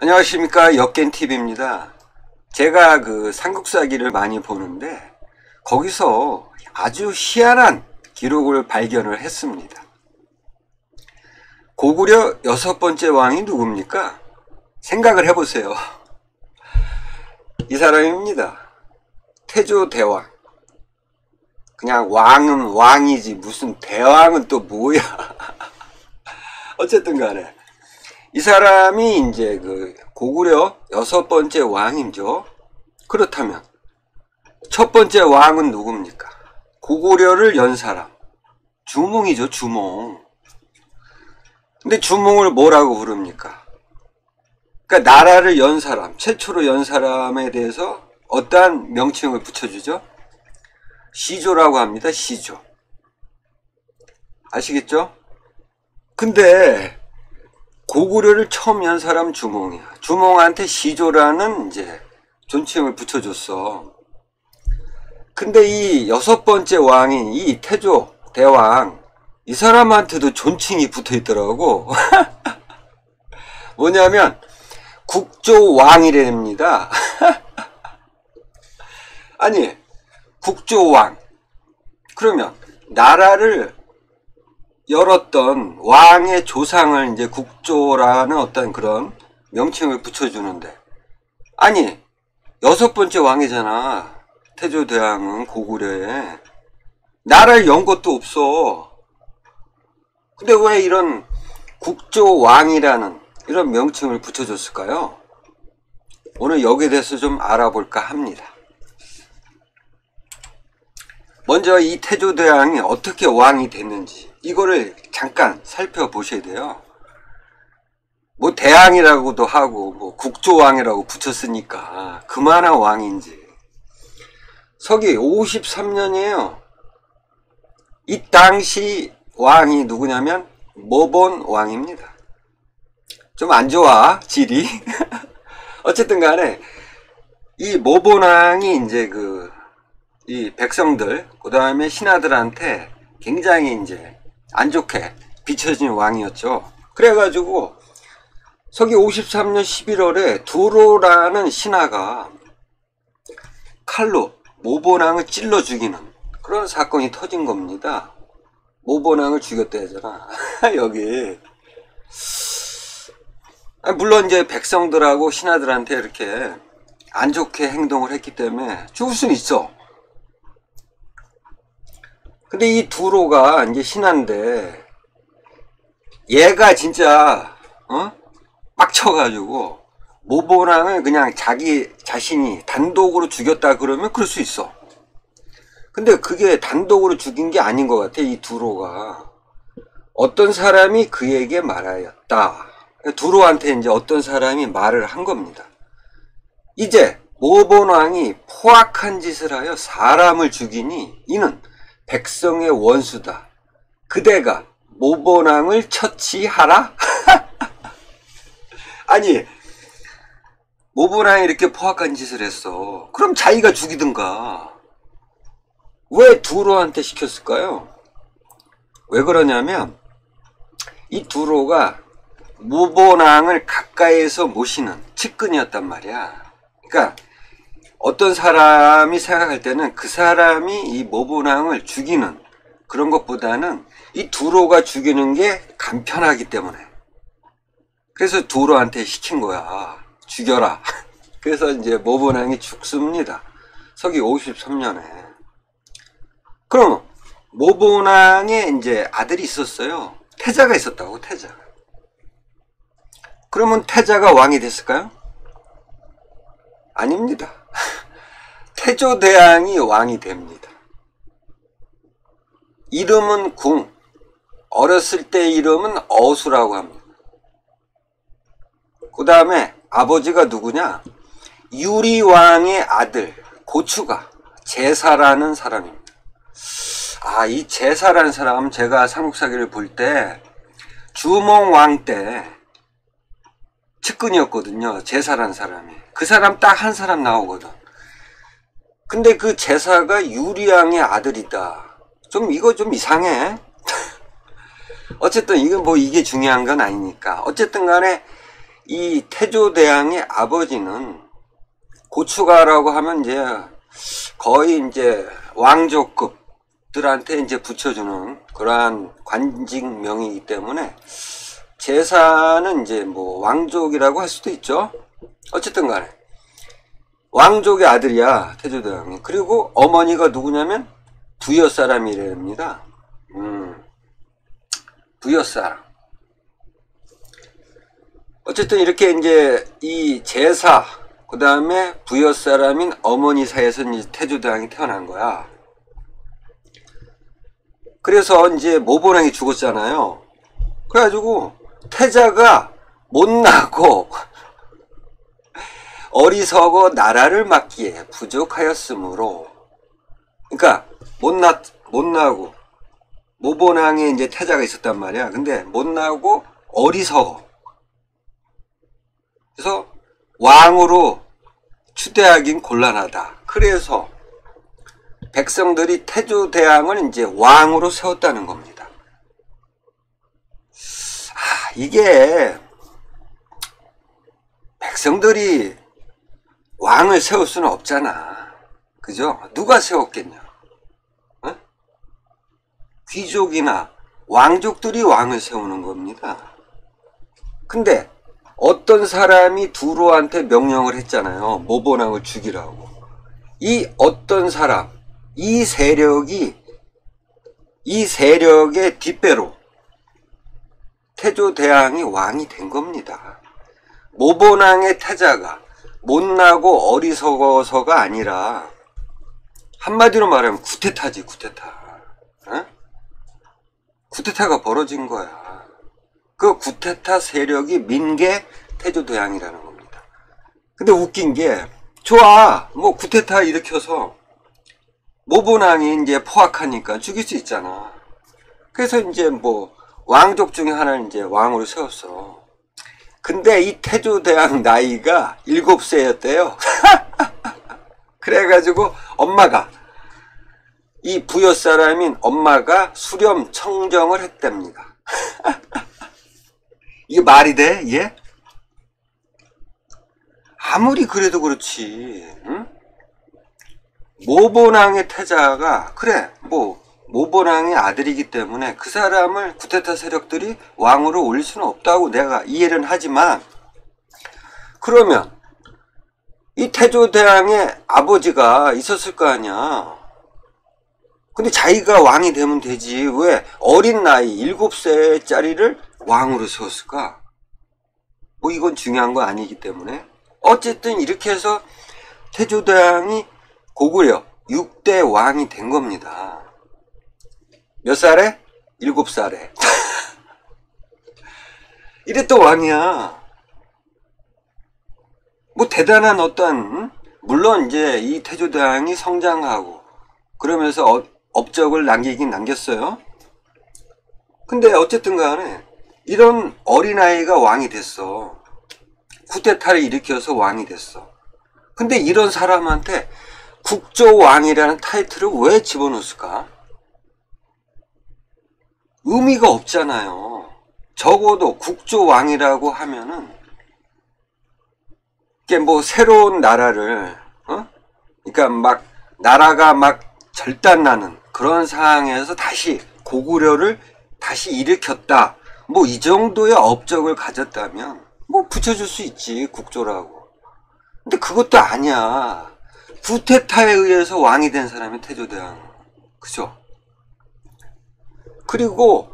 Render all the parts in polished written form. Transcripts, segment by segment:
안녕하십니까, 역겐TV입니다. 제가 그 삼국사기를 많이 보는데 거기서 아주 희한한 기록을 발견을 했습니다. 고구려 6번째 왕이 누굽니까? 생각을 해보세요. 이 사람입니다. 태조대왕. 그냥 왕은 왕이지 무슨 대왕은 또 뭐야. 어쨌든 간에 이 사람이 이제 그 고구려 6번째 왕이죠. 그렇다면 첫 번째 왕은 누굽니까? 고구려를 연 사람. 주몽이죠, 주몽. 근데 주몽을 뭐라고 부릅니까? 그러니까 나라를 연 사람, 최초로 연 사람에 대해서 어떠한 명칭을 붙여주죠? 시조라고 합니다. 시조. 아시겠죠? 근데 고구려를 처음 연 사람 주몽이야. 주몽한테 시조라는 이제 존칭을 붙여줬어. 근데 이 6번째 왕인 이 태조 대왕, 이 사람한테도 존칭이 붙어 있더라고. 뭐냐면 국조왕이랍니다. 아니, 국조왕. 그러면 나라를 열었던 왕의 조상을 이제 국조라는 어떤 그런 명칭을 붙여주는데, 아니 6번째 왕이잖아. 태조대왕은 고구려에 나라를 연 것도 없어. 근데 왜 이런 국조왕이라는 이런 명칭을 붙여줬을까요? 오늘 여기에 대해서 좀 알아볼까 합니다. 먼저 이 태조대왕이 어떻게 왕이 됐는지 이거를 잠깐 살펴보셔야 돼요. 뭐 대왕이라고도 하고 뭐 국조왕이라고 붙였으니까 그만한 왕인지. 서기 53년이에요. 이 당시 왕이 누구냐면 모본 왕입니다. 좀 안 좋아, 질이. 어쨌든 간에 이 모본 왕이 이제 이 백성들, 그 다음에 신하들한테 굉장히 이제 안 좋게 비춰진 왕이었죠. 그래가지고 서기 53년 11월에 두로라는 신하가 칼로 모본왕을 찔러 죽이는 그런 사건이 터진 겁니다. 모본왕을 죽였다 하잖아. 여기. 물론 이제 백성들하고 신하들한테 이렇게 안 좋게 행동을 했기 때문에 죽을 수는 있어. 근데 이 두로가 이제 신하인데 얘가 진짜 빡쳐가지고 모본왕을 그냥 자기 자신이 단독으로 죽였다 그러면 그럴 수 있어. 근데 그게 단독으로 죽인 게 아닌 것 같아. 이 두로가 어떤 사람이 그에게 말하였다. 두로한테 이제 어떤 사람이 말을 한 겁니다. 이제 모본왕이 포악한 짓을 하여 사람을 죽이니 이는 백성의 원수다. 그대가 모본왕을 처치하라. 아니, 모본왕이 이렇게 포악한 짓을 했어. 그럼 자기가 죽이든가. 왜 두로한테 시켰을까요? 왜 그러냐면 이 두로가 모본왕을 가까이에서 모시는 측근이었단 말이야. 그러니까 어떤 사람이 생각할 때는 그 사람이 이 모본왕을 죽이는 그런 것보다는 이 두로가 죽이는 게 간편하기 때문에. 그래서 두로한테 시킨 거야. 죽여라. 그래서 이제 모본왕이 죽습니다. 서기 53년에. 그럼 모본왕의 이제 아들이 있었어요. 태자가 있었다고, 태자가. 그러면 태자가 왕이 됐을까요? 아닙니다. 태조대왕이 왕이 됩니다. 이름은 궁, 어렸을 때 이름은 어수라고 합니다. 그 다음에 아버지가 누구냐? 유리왕의 아들 고추가 제사라는 사람입니다. 이 제사라는 사람, 제가 삼국사기를 볼 때 주몽왕 때 측근이었거든요. 제사라는 사람이. 그 사람 딱 한 사람 나오거든. 근데 그 제사가 유리왕의 아들이다. 이거 좀 이상해. 어쨌든 이건 뭐 이게 중요한 건 아니니까. 어쨌든 간에 이 태조대왕의 아버지는 고추가라고 하면 이제 거의 이제 왕족급들한테 이제 붙여주는 그러한 관직명이기 때문에 제사는 이제 뭐 왕족이라고 할 수도 있죠. 어쨌든 간에 왕족의 아들이야, 태조대왕이. 그리고 어머니가 누구냐면 부여사람이랍니다. 부여사람. 어쨌든 이렇게 이제 이 제사, 그 다음에 부여사람인 어머니 사이에서 이제 태조대왕이 태어난 거야. 그래서 이제 모본왕이 죽었잖아요. 그래가지고 태자가 못나고 어리석어 나라를 맡기에 부족하였으므로, 그러니까 못나고 모본왕에 이제 태자가 있었단 말이야. 근데 못나고 어리석어. 그래서 왕으로 추대하긴 곤란하다. 그래서 백성들이 태조대왕을 이제 왕으로 세웠다는 겁니다. 이게 백성들이 왕을 세울 수는 없잖아. 그죠? 누가 세웠겠냐? 어? 귀족이나 왕족들이 왕을 세우는 겁니다. 근데 어떤 사람이 두로한테 명령을 했잖아요. 모본왕을 죽이라고. 이 어떤 사람, 이 세력의 뒷배로 태조대왕이 왕이 된 겁니다. 모본왕의 태자가 못나고 어리석어서가 아니라 한마디로 말하면 쿠데타지, 쿠데타. 어? 쿠데타가 벌어진 거야. 그 쿠데타 세력이 민게 태조대왕이라는 겁니다. 근데 웃긴 게, 좋아, 뭐 쿠데타 일으켜서 모본왕이 이제 포악하니까 죽일 수 있잖아. 그래서 이제 뭐 왕족 중에 하나를 이제 왕으로 세웠어. 근데 이 태조대왕 나이가 7세였대요. 그래가지고 엄마가, 이 부여사람인 엄마가 수렴 청정을 했답니다. 이게 말이 돼? 이게? 아무리 그래도 그렇지, 응? 모본왕의 태자가, 그래, 뭐 모본왕의 아들이기 때문에 그 사람을 쿠데타 세력들이 왕으로 올릴 수는 없다고 내가 이해는 하지만, 그러면 이 태조대왕의 아버지가 있었을 거 아니야. 근데 자기가 왕이 되면 되지. 왜 어린 나이 7세짜리를 왕으로 세웠을까? 뭐 이건 중요한 거 아니기 때문에. 어쨌든 이렇게 해서 태조대왕이 고구려 6대 왕이 된 겁니다. 몇 살에? 7살에. 이랬던 왕이야. 뭐 대단한 어떤, 물론 이제 이 태조대왕이 성장하고 그러면서 업적을 남기긴 남겼어요. 근데 어쨌든 간에 이런 어린아이가 왕이 됐어. 쿠데타를 일으켜서 왕이 됐어. 근데 이런 사람한테 국조왕이라는 타이틀을 왜 집어넣었을까? 의미가 없잖아요. 적어도 국조왕이라고 하면은 이게 뭐 새로운 나라를, 그러니까 막 나라가 막 절단나는 그런 상황에서 다시 고구려를 다시 일으켰다. 뭐 이 정도의 업적을 가졌다면 뭐 붙여줄 수 있지, 국조라고. 근데 그것도 아니야. 쿠데타에 의해서 왕이 된 사람이 태조대왕. 그죠? 그리고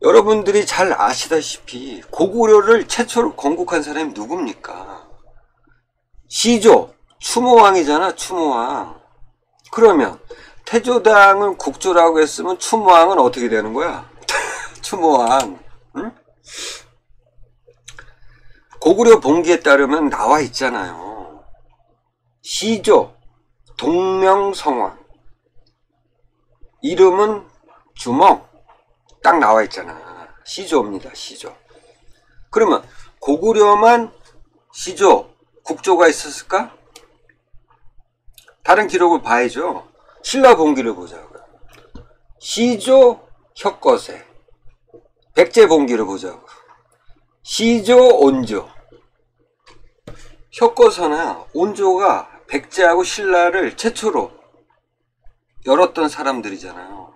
여러분들이 잘 아시다시피 고구려를 최초로 건국한 사람이 누굽니까? 시조, 추모왕이잖아, 추모왕. 그러면 태조대왕은 국조라고 했으면 추모왕은 어떻게 되는 거야? 추모왕. 응? 고구려 봉기에 따르면 나와 있잖아요. 시조, 동명성왕. 이름은 주멍. 딱 나와 있잖아. 시조입니다, 시조. 그러면 고구려만 시조, 국조가 있었을까? 다른 기록을 봐야죠. 신라봉기를 보자고요. 시조, 혁거세. 백제봉기를 보자고. 시조, 온조. 혁거서나 온조가 백제하고 신라를 최초로 열었던 사람들이잖아요.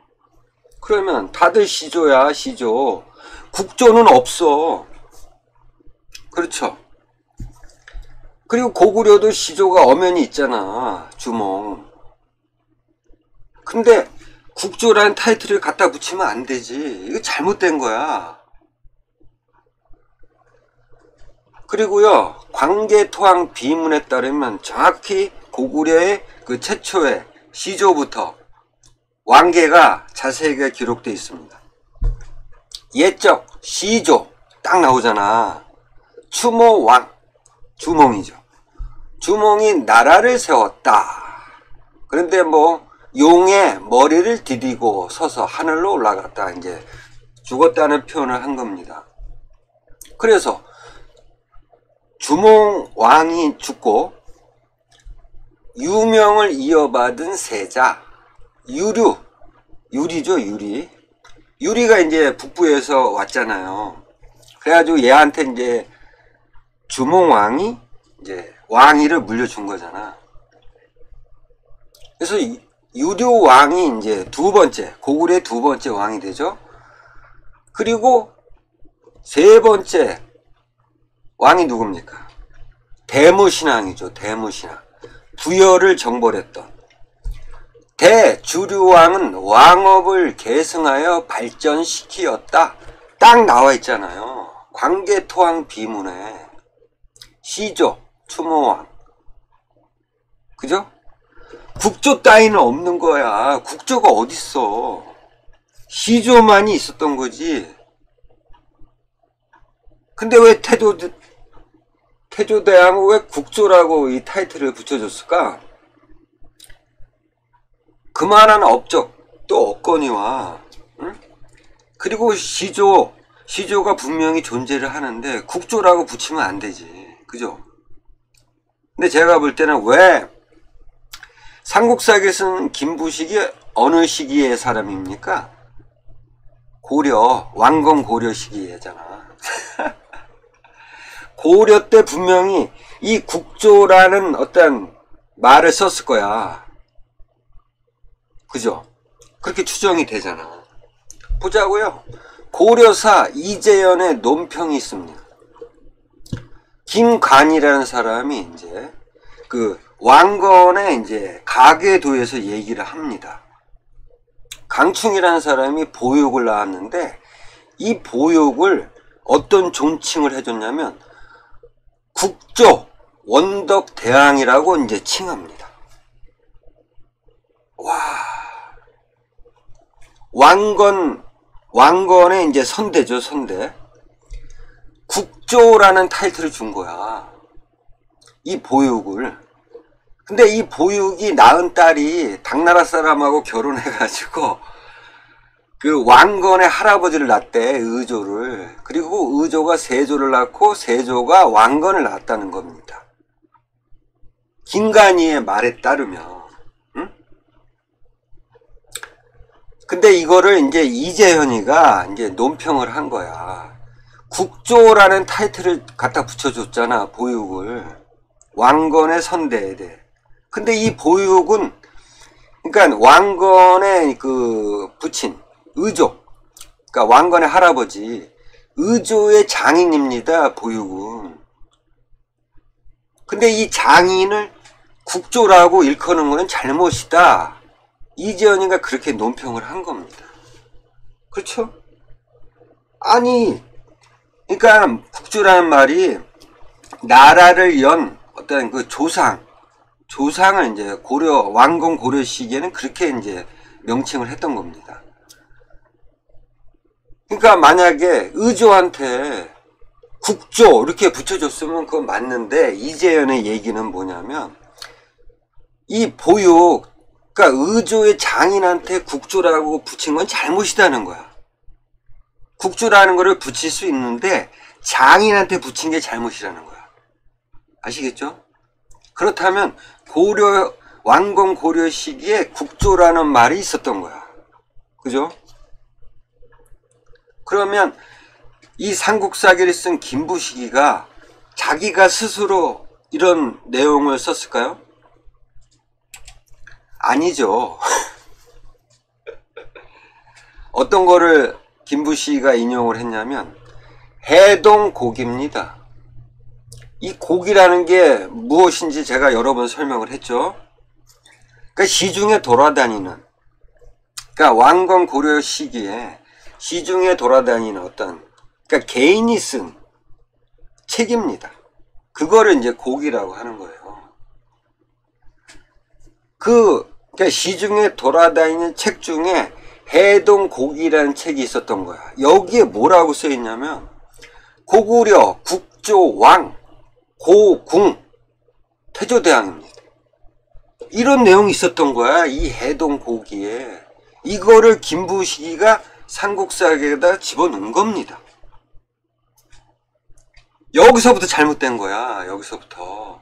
그러면 다들 시조야, 시조. 국조는 없어. 그렇죠. 그리고 고구려도 시조가 엄연히 있잖아. 주몽. 근데 국조라는 타이틀을 갖다 붙이면 안 되지. 이거 잘못된 거야. 그리고요, 광개토항 비문에 따르면 정확히 고구려의 그 최초의 시조부터 왕계가 자세하게 기록되어 있습니다. 예적 시조 딱 나오잖아. 추모왕, 주몽이죠. 주몽이 나라를 세웠다. 그런데 뭐 용의 머리를 디디고 서서 하늘로 올라갔다, 이제 죽었다는 표현을 한 겁니다. 그래서 주몽왕이 죽고 유명을 이어받은 세자 유리죠, 유리. 유리가 이제 북부에서 왔잖아요. 그래가지고 얘한테 이제 주몽왕이 이제 왕위를 물려준 거잖아. 그래서 유료왕이 이제 두 번째, 고구려의 두 번째 왕이 되죠. 그리고 세 번째 왕이 누굽니까? 대무신왕이죠. 대무신왕. 부여를 정벌했던 대주류왕은 왕업을 계승하여 발전시키었다. 딱 나와 있잖아요. 광개토왕 비문에 시조, 추모왕. 그죠? 국조 따위는 없는 거야. 국조가 어딨어. 시조만이 있었던 거지. 근데 왜 태조대왕은 왜 국조라고 이 타이틀을 붙여줬을까? 그만한 업적도 없거니와, 응? 그리고 시조가 분명히 존재를 하는데 국조라고 붙이면 안 되지. 그죠? 근데 제가 볼 때는 왜 삼국사기에 쓴 김부식이 어느 시기의 사람입니까? 고려, 왕건 고려 시기잖아. 고려 때 분명히 이 국조라는 어떤 말을 썼을 거야. 그죠? 그렇게 추정이 되잖아. 보자고요. 고려사 이재현의 논평이 있습니다. 김관이라는 사람이 이제 그 왕건의 이제 가계도에서 얘기를 합니다. 강충이라는 사람이 보육을 낳았는데 이 보육을 어떤 존칭을 해줬냐면 국조 원덕대왕이라고 이제 칭합니다. 와, 왕건의 이제 선대죠, 선대. 국조라는 타이틀을 준 거야. 이 보육을. 근데 이 보육이 낳은 딸이 당나라 사람하고 결혼해가지고 그 왕건의 할아버지를 낳대, 의조를. 그리고 의조가 세조를 낳고 세조가 왕건을 낳았다는 겁니다. 김간이의 말에 따르면. 응? 근데 이거를 이제 이재현이가 이제 논평을 한 거야. 국조라는 타이틀을 갖다 붙여줬잖아, 보육을. 왕건의 선대에 대해. 근데 이 보육은, 그러니까 왕건의 그 부친, 의조. 그러니까 왕건의 할아버지, 의조의 장인입니다, 보육은. 근데 이 장인을 국조라고 일컫는 거는 잘못이다. 이재현이가 그렇게 논평을 한 겁니다. 그렇죠? 아니, 그러니까 국조라는 말이 나라를 연 어떤 그 조상을 이제 왕건 고려 시기에는 그렇게 이제 명칭을 했던 겁니다. 그러니까 만약에 의조한테 국조 이렇게 붙여줬으면 그건 맞는데, 이재현의 얘기는 뭐냐면 이 보육, 그러니까 의조의 장인한테 국조라고 붙인 건 잘못이다는 거야. 국조라는 거를 붙일 수 있는데 장인한테 붙인 게 잘못이라는 거야. 아시겠죠? 그렇다면 왕건 고려 시기에 국조라는 말이 있었던 거야. 그죠? 그러면 이 삼국사기를 쓴 김부식이가 자기가 스스로 이런 내용을 썼을까요? 아니죠. 어떤 거를 김부시가 인용을 했냐면 해동곡입니다. 이 곡이라는 게 무엇인지 제가 여러 번 설명을 했죠. 그러니까 시중에 돌아다니는, 그러니까 왕건 고려 시기에 시중에 돌아다니는 어떤, 그러니까 개인이 쓴 책입니다. 그거를 이제 곡이라고 하는 거예요. 그러니까 시중에 돌아다니는 책 중에 해동곡이라는 책이 있었던 거야. 여기에 뭐라고 써 있냐면 고구려 국조왕 고궁 태조대왕입니다. 이런 내용이 있었던 거야. 이 해동곡이에. 이거를 김부시가 삼국사에다 집어넣은 겁니다. 여기서부터 잘못된 거야. 여기서부터.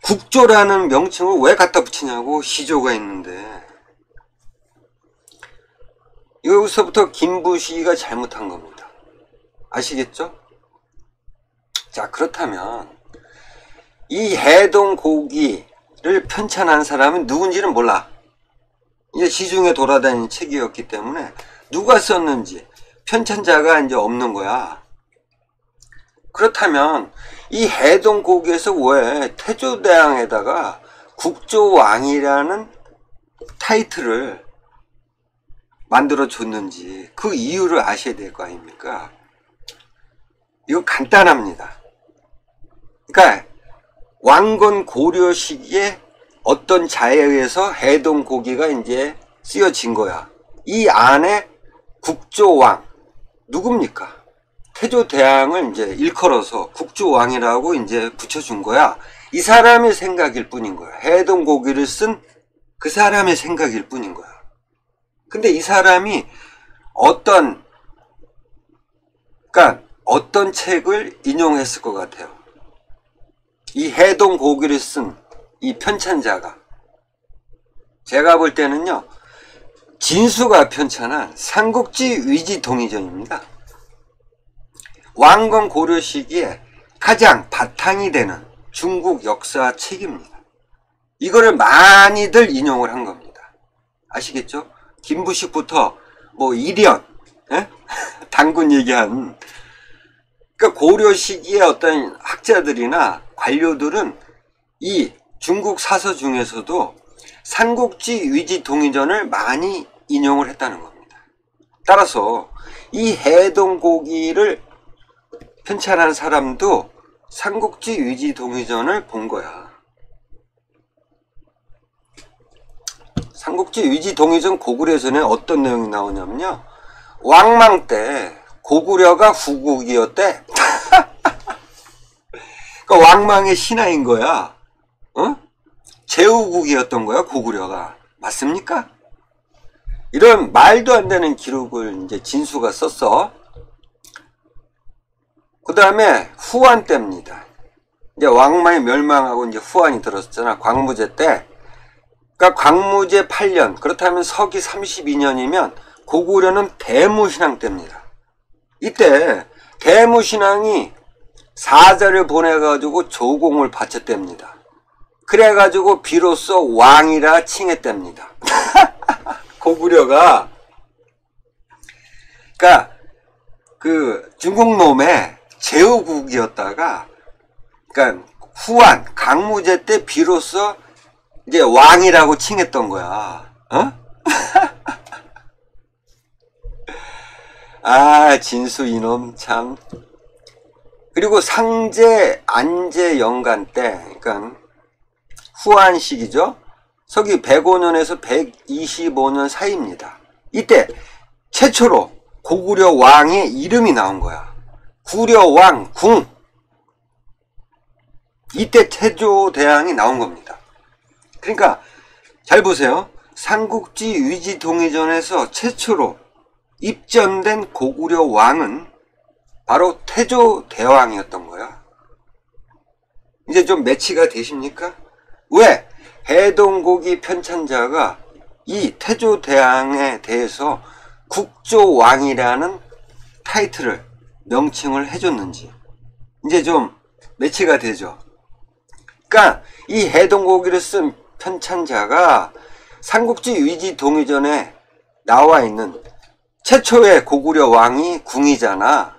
국조라는 명칭을 왜 갖다 붙이냐고. 시조가 있는데. 여기서부터 김부시가 잘못한 겁니다. 아시겠죠? 자, 그렇다면 이 해동고기를 편찬한 사람은 누군지는 몰라. 이제 시중에 돌아다니는 책이었기 때문에 누가 썼는지 편찬자가 이제 없는 거야. 그렇다면 이 해동고기에서 왜 태조대왕에다가 국조왕이라는 타이틀을 만들어 줬는지 그 이유를 아셔야 될 거 아닙니까? 이거 간단합니다. 그러니까 왕건 고려 시기에 어떤 자에 의해서 해동고기가 이제 쓰여진 거야. 이 안에 국조왕 누굽니까? 태조대왕을 이제 일컬어서 국조왕이라고 이제 붙여준 거야. 이 사람의 생각일 뿐인 거야. 해동고기를 쓴 그 사람의 생각일 뿐인 거야. 근데 이 사람이 그러니까 어떤 책을 인용했을 것 같아요. 이 해동고기를 쓴 이 편찬자가 제가 볼 때는요, 진수가 편찬한 삼국지 위지통이전입니다. 왕건 고려 시기에 가장 바탕이 되는 중국 역사 책입니다. 이거를 많이들 인용을 한 겁니다. 아시겠죠? 김부식부터 뭐 이련, 당군 얘기한, 그러니까 고려 시기의 어떤 학자들이나 관료들은 이 중국 사서 중에서도 삼국지 위지통이전을 많이 인용을 했다는 겁니다. 따라서 이 해동고기를 편찬한 사람도 삼국지 위지통이전을 본 거야. 삼국지 위지통이전 고구려전에 어떤 내용이 나오냐면요, 왕망 때 고구려가 후국이었대. 그러니까 왕망의 신하인 거야. 제후국이었던 거야, 고구려가. 맞습니까? 이런 말도 안 되는 기록을 이제 진수가 썼어. 그 다음에 후한 때입니다. 이제 왕망이 멸망하고 이제 후한이 들었잖아. 광무제 때. 그러니까 광무제 8년, 그렇다면 서기 32년이면 고구려는 대무신앙 때입니다. 이때 대무신앙이 사자를 보내가지고 조공을 바쳤답니다. 그래가지고 비로소 왕이라 칭했답니다. 고구려가, 그러니까 그 중국놈의 제후국이었다가, 그러니까 후한 강무제 때 비로소 이제 왕이라고 칭했던 거야. 아, 진수 이놈 참. 그리고 상제 안제 연간 때, 그러니까 후한 시기죠. 서기 105년에서 125년 사이입니다. 이때 최초로 고구려 왕의 이름이 나온 거야. 구려왕 궁. 이때 태조대왕이 나온 겁니다. 그러니까 잘 보세요. 삼국지 위지통이전에서 최초로 입전된 고구려 왕은 바로 태조대왕이었던 거야. 이제 좀 매치가 되십니까? 왜? 해동고기 편찬자가 이 태조대왕에 대해서 국조왕이라는 타이틀을, 명칭을 해줬는지 이제 좀 매치가 되죠. 그러니까 이 해동고기를 쓴 편찬자가 삼국지 위지 동의전에 나와 있는 최초의 고구려 왕이 궁이잖아.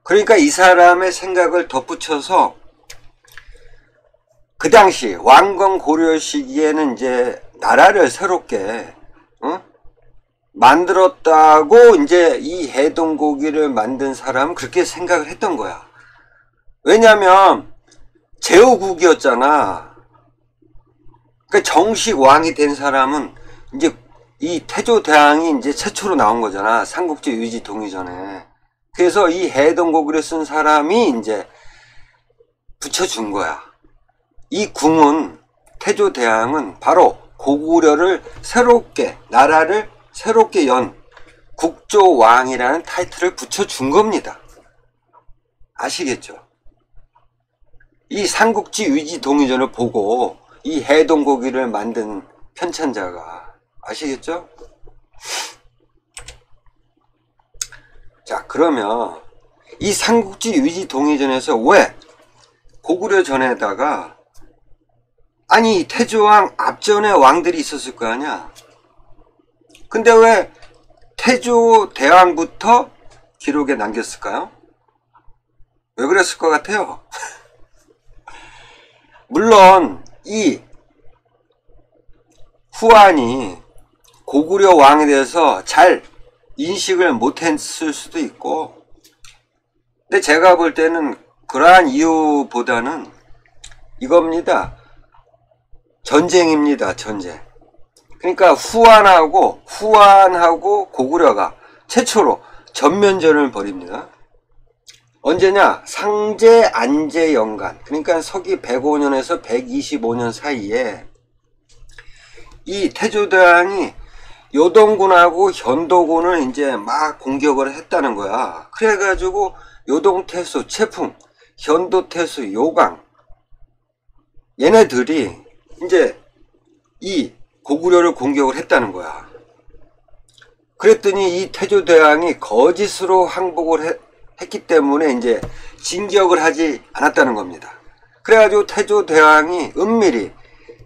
그러니까 이 사람의 생각을 덧붙여서 그 당시 왕건 고려 시기에는 이제 나라를 새롭게 만들었다고 이제 이 해동고기를 만든 사람은 그렇게 생각을 했던 거야. 왜냐면 제후국이었잖아. 그러니까 정식 왕이 된 사람은 이제 이 태조대왕이 이제 최초로 나온 거잖아. 삼국지 위지 동의전에. 그래서 이 해동고기를 쓴 사람이 이제 붙여준 거야. 이 궁은, 태조대왕은 바로 고구려를 새롭게, 나라를 새롭게 연 국조왕이라는 타이틀을 붙여준 겁니다. 아시겠죠? 이 삼국지 위지 동의전을 보고 이 해동고기를 만든 편찬자가, 아시겠죠? 자, 그러면 이 삼국지 위지 동의전에서 왜 고구려 전에다가, 아니 태조왕 앞전에 왕들이 있었을 거 아니야. 근데 왜 태조대왕부터 기록에 남겼을까요? 왜 그랬을 것 같아요? 물론 이 후한이 고구려 왕에 대해서 잘 인식을 못했을 수도 있고, 근데 제가 볼 때는 그러한 이유보다는 이겁니다. 전쟁입니다. 전쟁. 그러니까 후한하고 고구려가 최초로 전면전을 벌입니다. 언제냐? 상제 안제 연간, 그러니까 서기 105년에서 125년 사이에 이 태조대왕이 요동군하고 현도군을 이제 막 공격을 했다는 거야. 그래가지고 요동태수 채풍, 현도태수 요강, 얘네들이 이제 이 고구려를 공격을 했다는 거야. 그랬더니 이 태조대왕이 거짓으로 항복을 했기 때문에 이제 진격을 하지 않았다는 겁니다. 그래가지고 태조대왕이 은밀히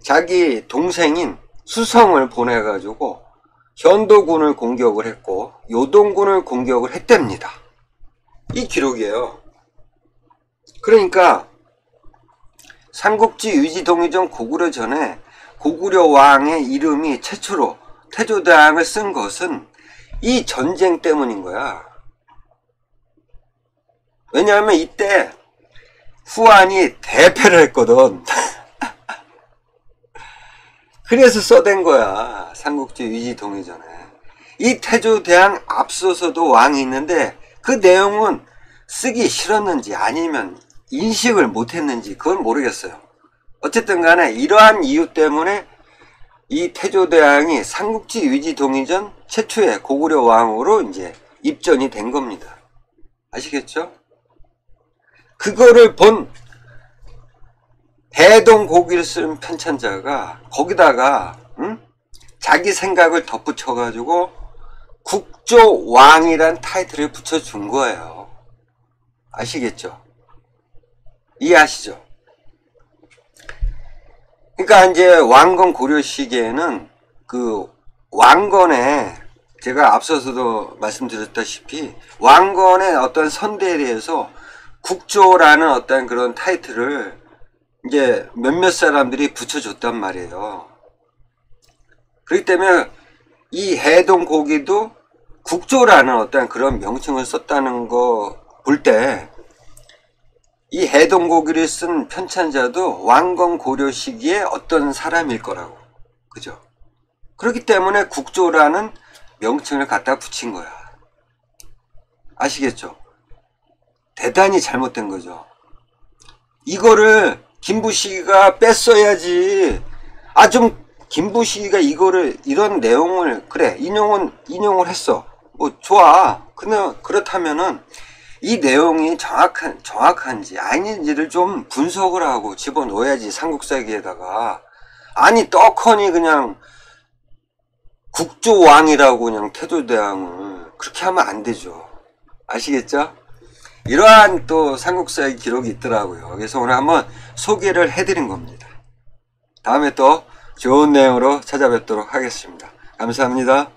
자기 동생인 수성을 보내가지고 현도군을 공격을 했고 요동군을 공격을 했답니다. 이 기록이에요. 그러니까 삼국지 위지 동의전 고구려 전에 고구려 왕의 이름이 최초로 태조대왕을 쓴 것은 이 전쟁 때문인 거야. 왜냐하면 이때 후한이 대패를 했거든. 그래서 써댄 거야. 삼국지 위지 동의전에. 이 태조대왕 앞서서도 왕이 있는데 그 내용은 쓰기 싫었는지 아니면 인식을 못했는지 그건 모르겠어요. 어쨌든 간에 이러한 이유 때문에 이 태조대왕이 삼국지 위지 동의전 최초의 고구려 왕으로 이제 입전이 된 겁니다. 아시겠죠? 그거를 본 해동고기를 쓴 편찬자가 거기다가 자기 생각을 덧붙여 가지고 국조왕이란 타이틀을 붙여준 거예요. 아시겠죠? 이해하시죠? 그러니까 이제 왕건 고려 시기에는 그 왕건에, 제가 앞서서도 말씀드렸다시피 왕건의 어떤 선대에 대해서 국조라는 어떤 그런 타이틀을 이제 몇몇 사람들이 붙여줬단 말이에요. 그렇기 때문에 이 해동고기도 국조라는 어떤 그런 명칭을 썼다는 거 볼 때 이 해동고기를 쓴 편찬자도 왕건 고려 시기에 어떤 사람일 거라고. 그죠? 그렇기 때문에 국조라는 명칭을 갖다 붙인 거야. 아시겠죠? 대단히 잘못된 거죠. 이거를 김부식이가 뺐어야지. 좀 김부식이가 이거를, 이런 내용을, 그래, 인용을 했어. 뭐, 좋아. 근데 그렇다면은 이 내용이 정확한지 아닌지를 좀 분석을 하고 집어넣어야지, 삼국사기에다가. 아니, 떡하니 그냥 국조왕이라고 그냥 태조대왕을 그렇게 하면 안 되죠. 아시겠죠? 이러한 또 삼국사의 기록이 있더라고요. 그래서 오늘 한번 소개를 해드린 겁니다. 다음에 또 좋은 내용으로 찾아뵙도록 하겠습니다. 감사합니다.